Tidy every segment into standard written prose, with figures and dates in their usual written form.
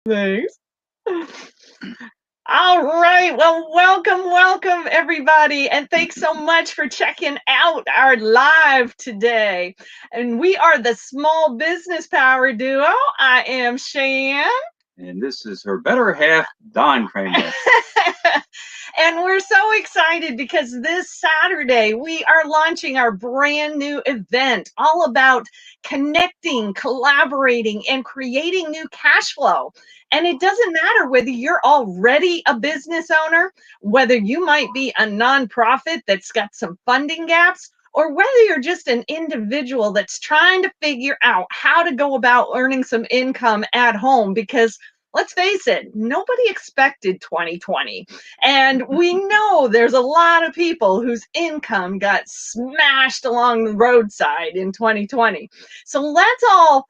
Thanks. All right. Well, welcome, everybody. And thanks so much for checking out our live today. And we are the Small Business Power Duo. I am Shan. And this is her better half, Don Kramer. And we're so excited because this Saturday we are launching our brand new event all about connecting, collaborating, and creating new cash flow. And it doesn't matter whether you're already a business owner, whether you might be a nonprofit that's got some funding gaps, or whether you're just an individual that's trying to figure out how to go about earning some income at home because let's face it, nobody expected 2020. And we know there's a lot of people whose income got smashed along the roadside in 2020. So let's all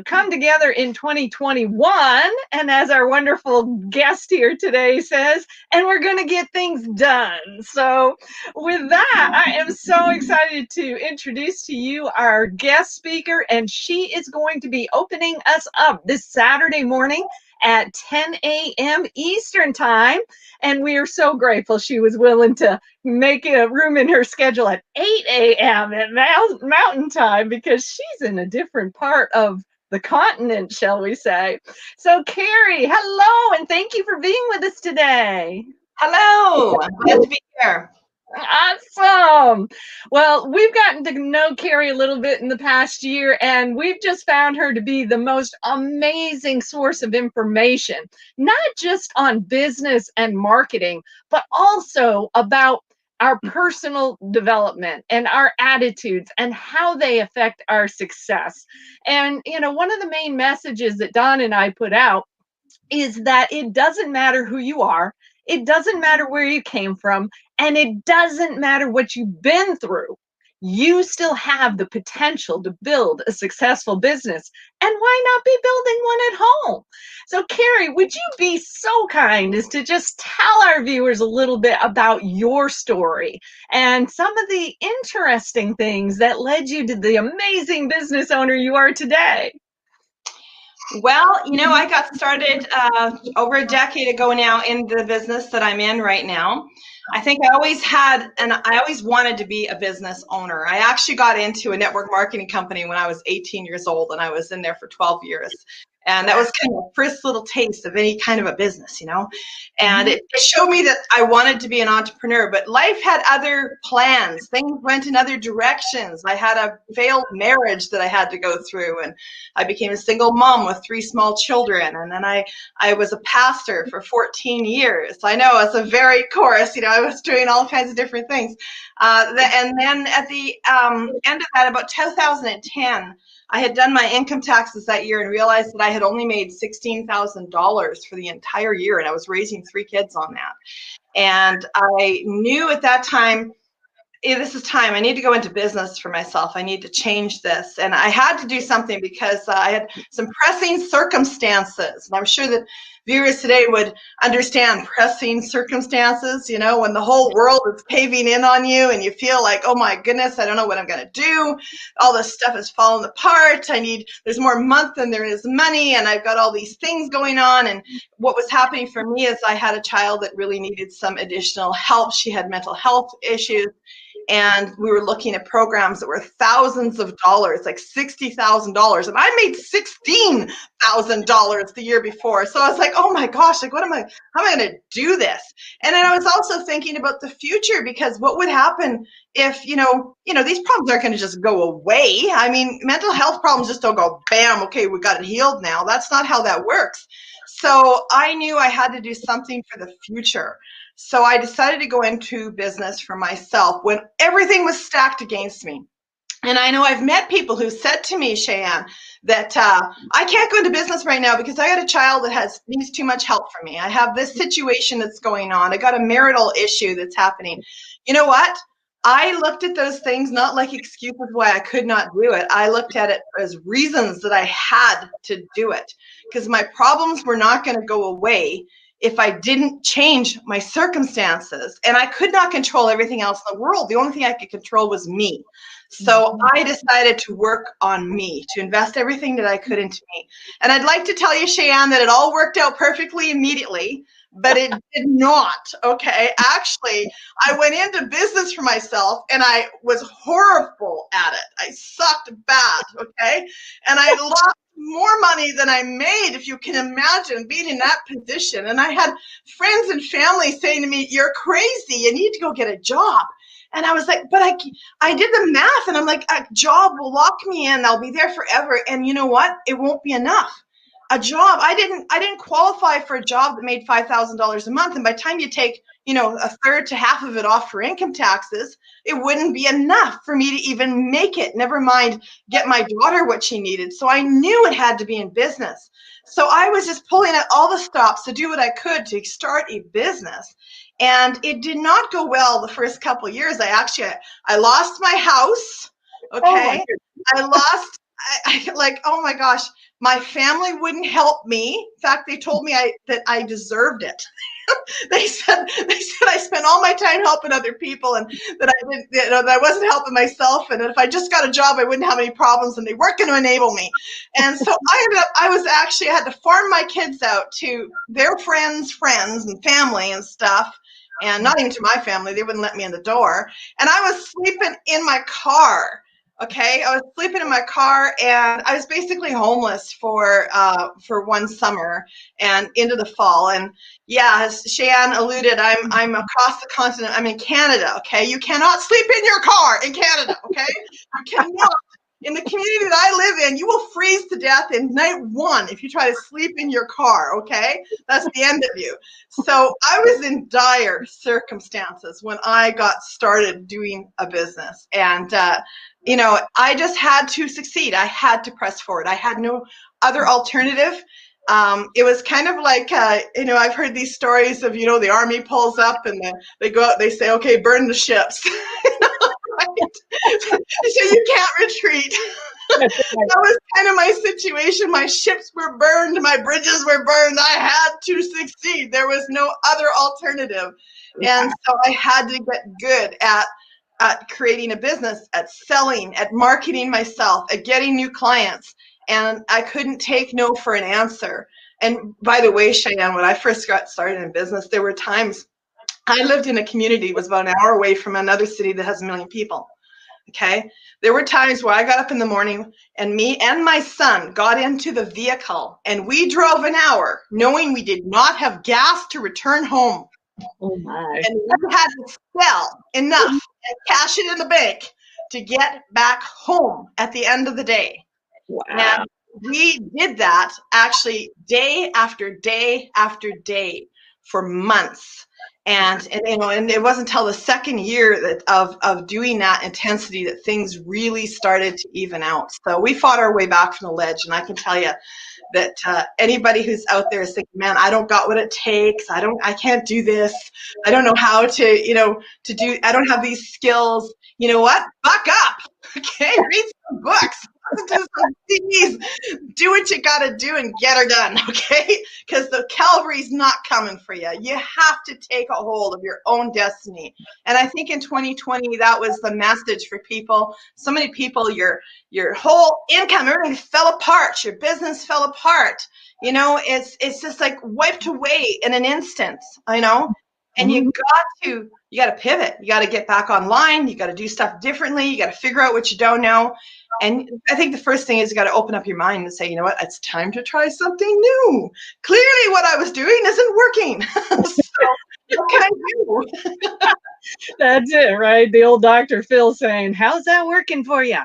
come together in 2021. And as our wonderful guest here today says, and we're going to get things done. So with that, I am so excited to introduce to you our guest speaker, and she is going to be opening us up this Saturday morning at 10 a.m. Eastern Time. And we are so grateful she was willing to make a room in her schedule at 8 a.m. at Mountain Time because she's in a different part of the continent, shall we say. So, Kerry, hello, and thank you for being with us today. Hello, I'm glad to be here. Awesome. Well, we've gotten to know Kerry a little bit in the past year, and we've just found her to be the most amazing source of information, not just on business and marketing, but also about our personal development and our attitudes and how they affect our success. And, one of the main messages that Don and I put out is that it doesn't matter who you are, it doesn't matter where you came from, and it doesn't matter what you've been through. You still have the potential to build a successful business. And why not be building one at home? So, Kerry, would you be so kind as to just tell our viewers a little bit about your story and some of the interesting things that led you to the amazing business owner you are today? Well, I got started over a decade ago now in the business that I'm in right now. I think I always had, and I always wanted to be a business owner. I actually got into a network marketing company when I was 18 years old, and I was in there for 12 years. And that was kind of the first little taste of any kind of a business, And it showed me that I wanted to be an entrepreneur, but life had other plans. Things went in other directions. I had a failed marriage that I had to go through, and I became a single mom with 3 small children. And then I was a pastor for 14 years. I know it's a varied course, I was doing all kinds of different things. And then at the end of that, about 2010, I had done my income taxes that year and realized that I had only made $16,000 for the entire year, and I was raising 3 kids on that. And I knew at that time, this is time. I need to go into business for myself. I need to change this. And I had to do something because I had some pressing circumstances. And I'm sure that viewers today would understand pressing circumstances, when the whole world is caving in on you and you feel like, oh my goodness, I don't know what I'm going to do. All this stuff is falling apart. There's more month than there is money, and I've got all these things going on. And what was happening for me is I had a child that really needed some additional help. She had mental health issues. And we were looking at programs that were thousands of dollars, like $60,000. And I made $16,000 the year before. So I was like, oh my gosh, like how am I going to do this? And then I was also thinking about the future, because what would happen if, these problems aren't going to just go away. I mean, mental health problems just don't go, bam, okay, we got it healed now. That's not how that works. So I knew I had to do something for the future. So I decided to go into business for myself when everything was stacked against me. And I know I've met people who said to me, Cheyenne, that I can't go into business right now because I got a child that needs too much help from me. I have this situation that's going on. I got a marital issue that's happening. You know what? I looked at those things not like excuses why I could not do it. I looked at it as reasons that I had to do it, because my problems were not going to go away if I didn't change my circumstances. And I could not control everything else in the world. The only thing I could control was me. So I decided to work on me, to invest everything that I could into me. And I'd like to tell you, Cheyenne, that it all worked out perfectly immediately, but it did not. Okay. Actually, I went into business for myself and I was horrible at it. I sucked bad. Okay. And I lost more money than I made, if you can imagine being in that position. And I had friends and family saying to me, "You're crazy. You need to go get a job." And I was like, but I did the math and I'm like, a job will lock me in. I'll be there forever. And you know what? It won't be enough. A job, I didn't qualify for a job that made $5,000 a month. And by the time you take, a third to half of it off for income taxes, it wouldn't be enough for me to even make it. Never mind get my daughter what she needed. So I knew it had to be in business. So I was just pulling at all the stops to do what I could to start a business. And it did not go well the first couple of years. I lost my house. Okay. I lost, oh my gosh, my family wouldn't help me. In fact, they told me that I deserved it. They said I spent all my time helping other people and that I didn't, that I wasn't helping myself. And if I just got a job, I wouldn't have any problems and they weren't going to enable me. And so I had to farm my kids out to their friends' friends and family and stuff. And not even to my family, they wouldn't let me in the door. And I was sleeping in my car. Okay, I was sleeping in my car, and I was basically homeless for one summer and into the fall. And yeah, as Cheyenne alluded, I'm across the continent. I'm in Canada. Okay, you cannot sleep in your car in Canada. Okay, you cannot. In the community that I live in, you will freeze to death in night one if you try to sleep in your car, okay? That's the end of you. So I was in dire circumstances when I got started doing a business. And, I just had to succeed. I had to press forward. I had no other alternative. It was kind of like, I've heard these stories of, the army pulls up and they go out, they say, okay, burn the ships. So you can't retreat. That was kind of my situation. My ships were burned. My bridges were burned. I had to succeed. There was no other alternative. And so I had to get good at creating a business, at selling, at marketing myself, at getting new clients. And I couldn't take no for an answer. And by the way, Cheyenne, when I first got started in business, there were times I lived in a community that was about an hour away from another city that has 1 million people. Okay. There were times where I got up in the morning and me and my son got into the vehicle and we drove an hour knowing we did not have gas to return home. Oh my. And we had to sell enough and cash it in the bank to get back home at the end of the day. Wow. And we did that actually day after day after day for months. And it wasn't until the second year of doing that intensity that things really started to even out. So we fought our way back from the ledge. And I can tell you that anybody who's out there is thinking, man, I don't got what it takes. I can't do this. I don't know how to I don't have these skills. You know what? Buck up. Okay. Read some books. Listen to some CDs. Do what you got to do and get her done. Okay. Because the Calvary's not coming for you. You have to take a hold of your own destiny. And I think in 2020, that was the message for people. So many people, your whole income, everything fell apart. Your business fell apart. It's just like wiped away in an instant, and you got to pivot. You got to get back online. You got to do stuff differently. You got to figure out what you don't know. And I think the first thing is you got to open up your mind and say, you know what, it's time to try something new. Clearly what I was doing isn't working. So what can I do? That's it, right? The old Dr. Phil saying, how's that working for you?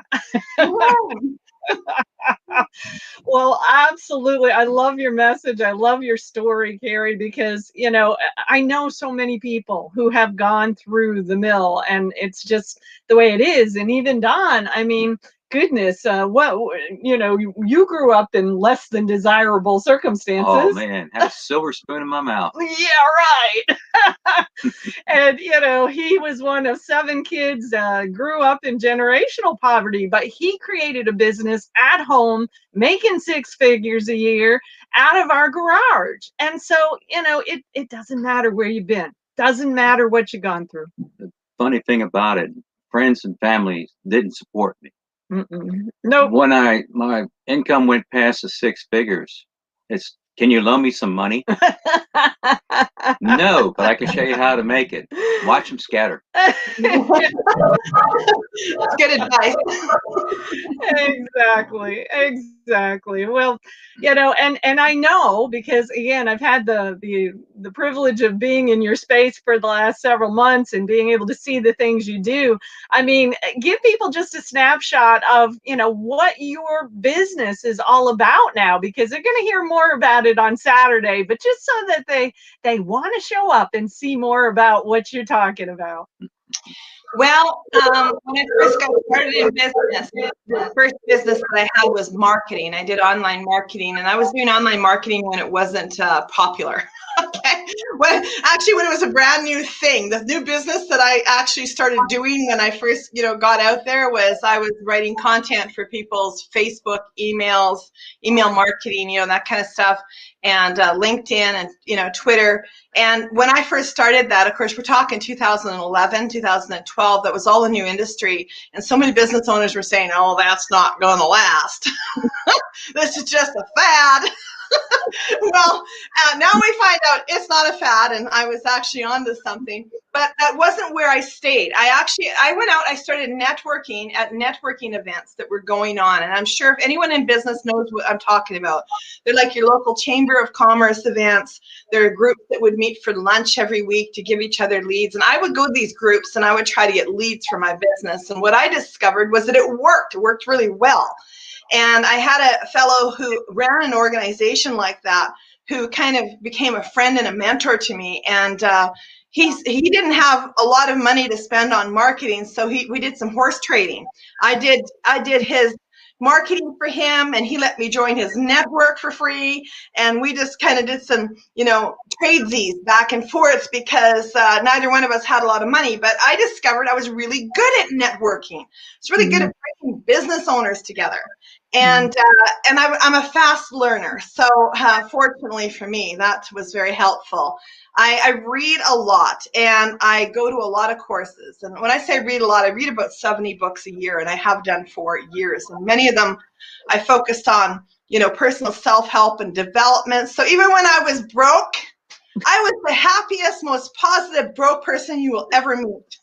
Well, absolutely. I love your message. I love your story, Kerry, because, I know so many people who have gone through the mill and it's just the way it is. And even Don, goodness, what, you grew up in less than desirable circumstances. Oh man, had a silver spoon in my mouth. Yeah, right. And he was one of 7 kids, grew up in generational poverty, but he created a business at home, making 6 figures a year out of our garage. And so, it doesn't matter where you've been, doesn't matter what you've gone through. The funny thing about it, friends and family didn't support me. Nope. When my income went past the 6 figures, it's, can you loan me some money? No, but I can show you how to make it. Watch them scatter. That's good advice. Exactly. Well, and I know, because again, I've had the privilege of being in your space for the last several months and being able to see the things you do. I mean, give people just a snapshot of, what your business is all about now, because they're going to hear more about it on Saturday, but just so that they want to show up and see more about what you're talking about. Well, when I first got started in business, the first business that I had was marketing. I did online marketing, and I was doing online marketing when it wasn't popular. Okay. When it was a brand new thing. The new business that I actually started doing when I first, got out there was I was writing content for people's Facebook, email marketing, that kind of stuff, and LinkedIn and, Twitter. And when I first started that, of course, we're talking 2011, 2012, that was all a new industry. And so many business owners were saying, oh, that's not going to last. This is just a fad. Well, now we find out it's not a fad, and I was actually onto something. But that wasn't where I stayed. I went out, I started networking at networking events that were going on. And I'm sure if anyone in business knows what I'm talking about, they're like your local Chamber of Commerce events. There are groups that would meet for lunch every week to give each other leads. And I would go to these groups and I would try to get leads for my business. And what I discovered was that it worked really well. And I had a fellow who ran an organization like that, who kind of became a friend and a mentor to me. And he didn't have a lot of money to spend on marketing, so we did some horse trading. I did his marketing for him, and he let me join his network for free. And we just kind of did some, tradesies back and forth, because neither one of us had a lot of money. But I discovered I was really good at networking. I was really good at bringing business owners together. And I'm a fast learner. So fortunately for me, that was very helpful. I read a lot, and I go to a lot of courses. And when I say read a lot, I read about 70 books a year, and I have done for years. And many of them I focused on, personal self-help and development. So even when I was broke, I was the happiest, most positive broke person you will ever meet.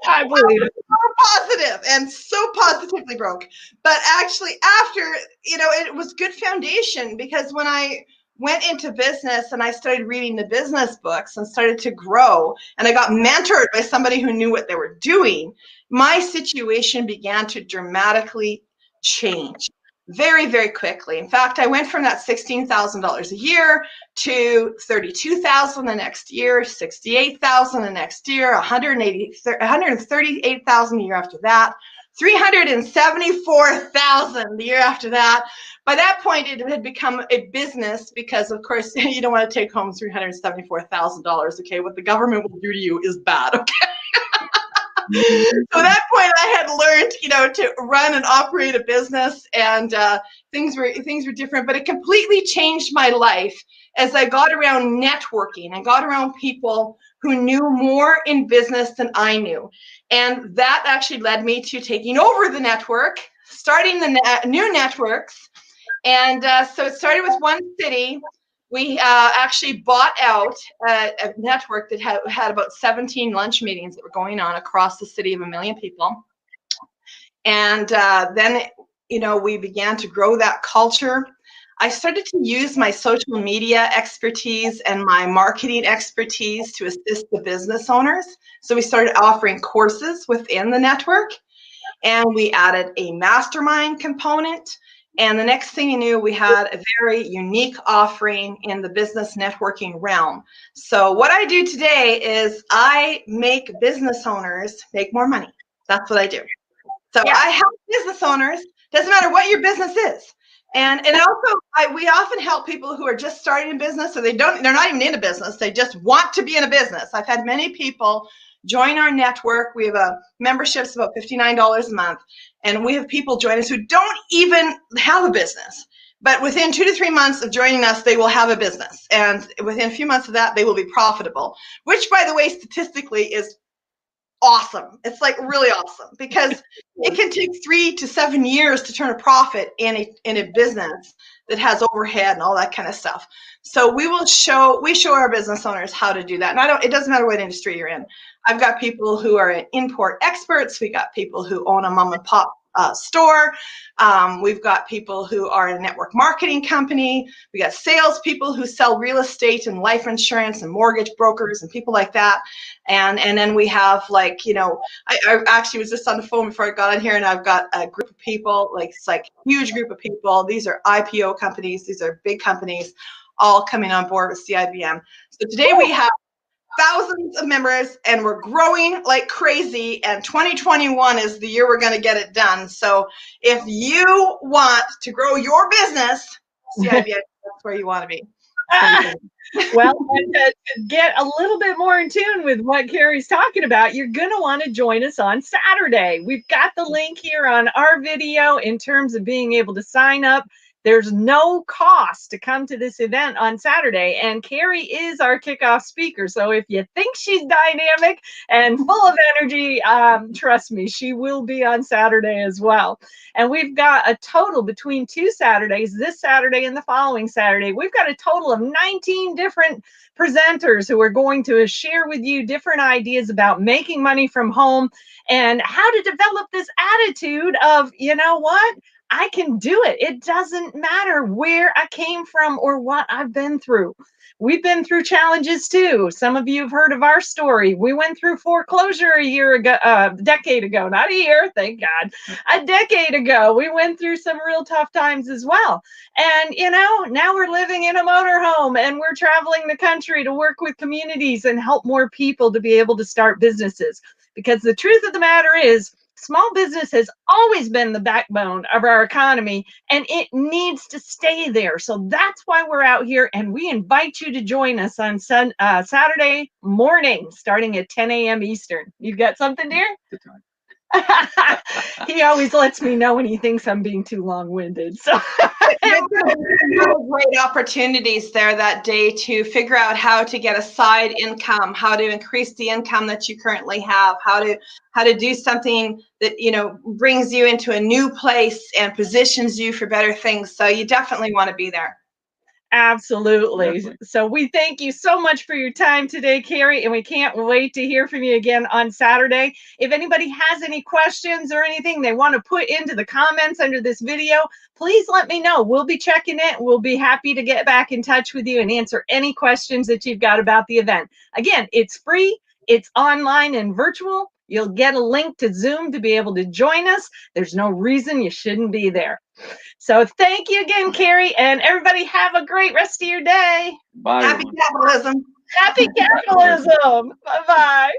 I believe it. So positive and so positively broke. But actually after, it was good foundation, because when I went into business and I started reading the business books and started to grow, and I got mentored by somebody who knew what they were doing, my situation began to dramatically change very, very quickly. In fact, I went from that $16,000 a year to $32,000 the next year, $68,000 the next year, $138,000 the year after that, $374,000 the year after that. By that point, it had become a business, because, of course, you don't want to take home $374,000. Okay, what the government will do to you is bad. Okay. So at that point, I had learned, to run and operate a business, and things were different. But it completely changed my life as I got around networking and got around people who knew more in business than I knew. And that actually led me to taking over the network, starting the new networks. And so it started with one city. We actually bought out a network that had about 17 lunch meetings that were going on across the city of 1 million people. And then, we began to grow that culture. I started to use my social media expertise and my marketing expertise to assist the business owners. So we started offering courses within the network, and we added a mastermind component. And the next thing you knew, we had a very unique offering in the business networking realm. So what I do today is I make business owners make more money. That's what I do. So Yeah. I help business owners. Doesn't matter what your business is. And also we often help people who are just starting a business, or they're not even in a business. They just want to be in a business. I've had many people join our network. We have a membership's about $59 a month, and we have people join us who don't even have a business. But within 2 to 3 months of joining us, they will have a business. And within a few months of that, they will be profitable, which, by the way, statistically is awesome. It's like really awesome, because it can take 3 to 7 years to turn a profit in a business that has overhead and all that kind of stuff. So we show our business owners how to do that. And it doesn't matter what industry you're in. I've got people who are import experts. We got people who own a mom and pop store. We've got people who are in a network marketing company. We got salespeople who sell real estate and life insurance and mortgage brokers and people like that. And then we have, like, you know, I actually was just on the phone before I got in here, and I've got a group of people, like, it's like a huge group of people. These are IPO companies. These are big companies all coming on board with CIBM. So today we have thousands of members, and we're growing like crazy, and 2021 is the year we're going to get it done. So if you want to grow your business, CIBM, that's where you want to be. Well, and to get a little bit more in tune with what Kerry's talking about, you're going to want to join us on Saturday. We've got the link here on our video in terms of being able to sign up. There's no cost to come to this event on Saturday, and Kerry is our kickoff speaker. So if you think she's dynamic and full of energy, trust me, she will be on Saturday as well. And we've got a total between 2 Saturdays, this Saturday and the following Saturday, we've got a total of 19 different presenters who are going to share with you different ideas about making money from home and how to develop this attitude of, you know what? I can do it. It doesn't matter where I came from or what I've been through. We've been through challenges too. Some of you have heard of our story. We went through foreclosure a decade ago, not a year, thank God. A decade ago, we went through some real tough times as well. And, you know, now we're living in a motorhome and we're traveling the country to work with communities and help more people to be able to start businesses. Because the truth of the matter is, small business has always been the backbone of our economy, and it needs to stay there. So that's why we're out here, and we invite you to join us on Saturday morning, starting at 10 a.m. Eastern. You've got something, dear? Good time. He always lets me know when he thinks I'm being too long-winded. So great opportunities there that day to figure out how to get a side income, how to increase the income that you currently have, how to do something that, you know, brings you into a new place and positions you for better things. So you definitely want to be there. Absolutely. Definitely. So we thank you so much for your time today, Kerry, and we can't wait to hear from you again on Saturday. If anybody has any questions or anything they want to put into the comments under this video, please let me know. We'll be checking it. We'll be happy to get back in touch with you and answer any questions that you've got about the event. Again, it's free, it's online and virtual. You'll get a link to Zoom to be able to join us. There's no reason you shouldn't be there. So thank you again, Kerry, and everybody have a great rest of your day. Bye. Happy Everyone. capitalism. Happy capitalism. Bye-bye.